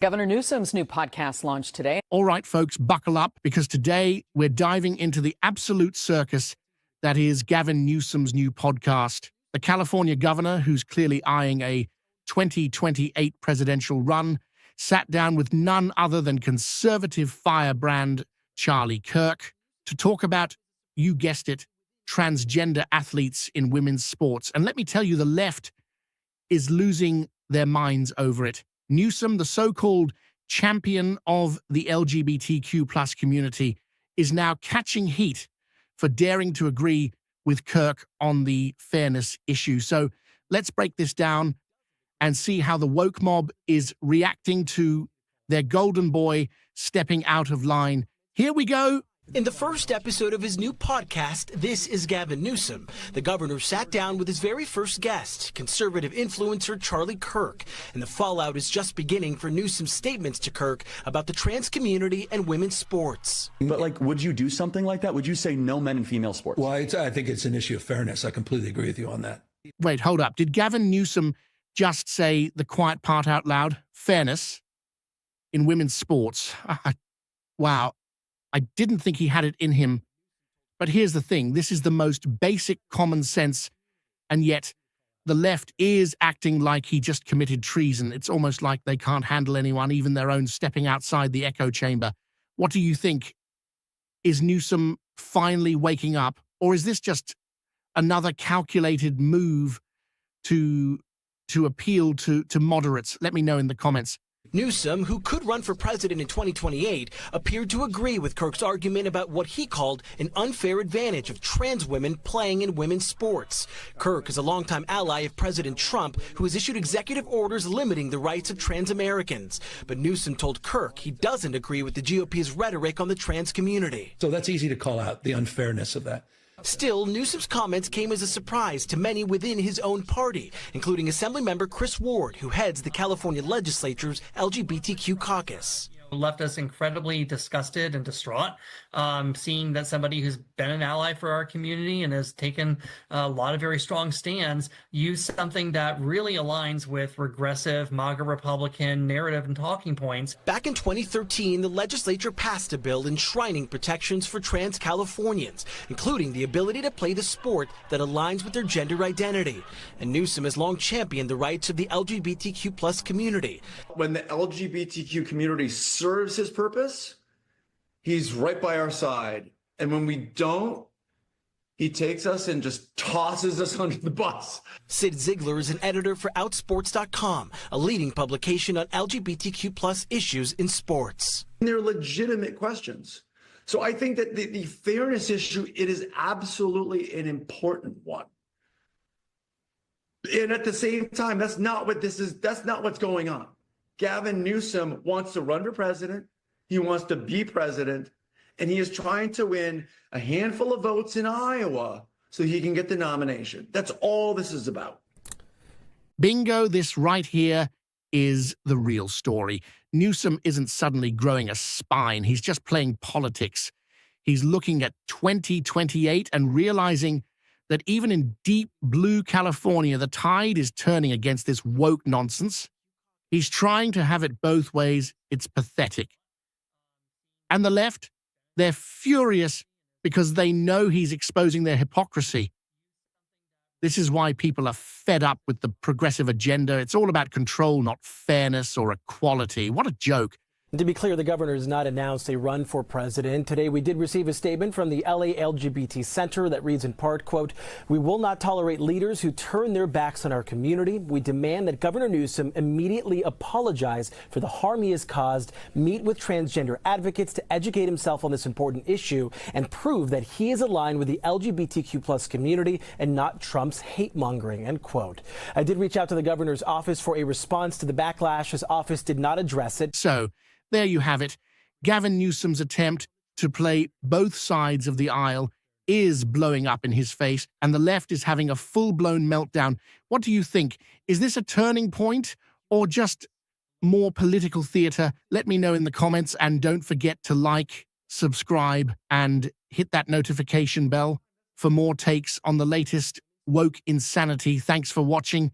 Governor Newsom's new podcast launched today. All right, folks, buckle up, because today we're diving into the absolute circus that is Gavin Newsom's new podcast. The California governor, who's clearly eyeing a 2028 presidential run, sat down with none other than conservative firebrand Charlie Kirk to talk about, you guessed it, transgender athletes in women's sports. And let me tell you, the left is losing their minds over it. Newsom, the so-called champion of the LGBTQ plus community, is now catching heat for daring to agree with Kirk on the fairness issue. So let's break this down and see how the woke mob is reacting to their golden boy stepping out of line. Here we go. In the first episode of his new podcast, This is Gavin Newsom, the governor sat down with his very first guest, conservative influencer Charlie Kirk, and the fallout is just beginning for Newsom's statements to Kirk about the trans community and women's sports. But, would you do something like that? Would you say no men in female sports? Well, I think it's an issue of fairness. I completely agree with you on that. Wait, hold up. Did Gavin Newsom just say the quiet part out loud? Fairness in women's sports. Wow. I didn't think he had it in him. But here's the thing. This is the most basic common sense, and yet the left is acting like he just committed treason. It's almost like they can't handle anyone, even their own, stepping outside the echo chamber. What do you think? Is Newsom finally waking up, or is this just another calculated move to appeal to moderates? Let me know in the comments. Newsom, who could run for president in 2028, appeared to agree with Kirk's argument about what he called an unfair advantage of trans women playing in women's sports. Kirk is a longtime ally of President Trump, who has issued executive orders limiting the rights of trans Americans. But Newsom told Kirk he doesn't agree with the GOP's rhetoric on the trans community. So that's easy to call out, the unfairness of that. Still, Newsom's comments came as a surprise to many within his own party, including Assemblymember Chris Ward, who heads the California legislature's LGBTQ caucus. Left us incredibly disgusted and distraught, seeing that somebody who's been an ally for our community and has taken a lot of very strong stands use something that really aligns with regressive MAGA Republican narrative and talking points. Back in 2013, the legislature passed a bill enshrining protections for trans Californians, including the ability to play the sport that aligns with their gender identity. And Newsom has long championed the rights of the LGBTQ plus community. When the LGBTQ community serves his purpose, he's right by our side. And when we don't, he takes us and just tosses us under the bus. Sid Ziegler is an editor for Outsports.com, a leading publication on LGBTQ plus issues in sports. They're legitimate questions. So I think that the fairness issue, it is absolutely an important one. And at the same time, that's not what this is. That's not what's going on. Gavin Newsom wants to run for president. He wants to be president, and he is trying to win a handful of votes in Iowa so he can get the nomination. That's all this is about. Bingo, this right here is the real story. Newsom isn't suddenly growing a spine. He's just playing politics. He's looking at 2028 and realizing that even in deep blue California, the tide is turning against this woke nonsense. He's trying to have it both ways. It's pathetic. And the left, they're furious because they know he's exposing their hypocrisy. This is why people are fed up with the progressive agenda. It's all about control, not fairness or equality. What a joke. To be clear, the governor has not announced a run for president. Today, we did receive a statement from the LA LGBT Center that reads in part, quote, "We will not tolerate leaders who turn their backs on our community. We demand that Governor Newsom immediately apologize for the harm he has caused, meet with transgender advocates to educate himself on this important issue, and prove that he is aligned with the LGBTQ plus community and not Trump's hate mongering," end quote. I did reach out to the governor's office for a response to the backlash. His office did not address it. So, there you have it. Gavin Newsom's attempt to play both sides of the aisle is blowing up in his face, and the left is having a full-blown meltdown. What do you think? Is this a turning point or just more political theater? Let me know in the comments, and don't forget to like, subscribe, and hit that notification bell for more takes on the latest woke insanity. Thanks for watching.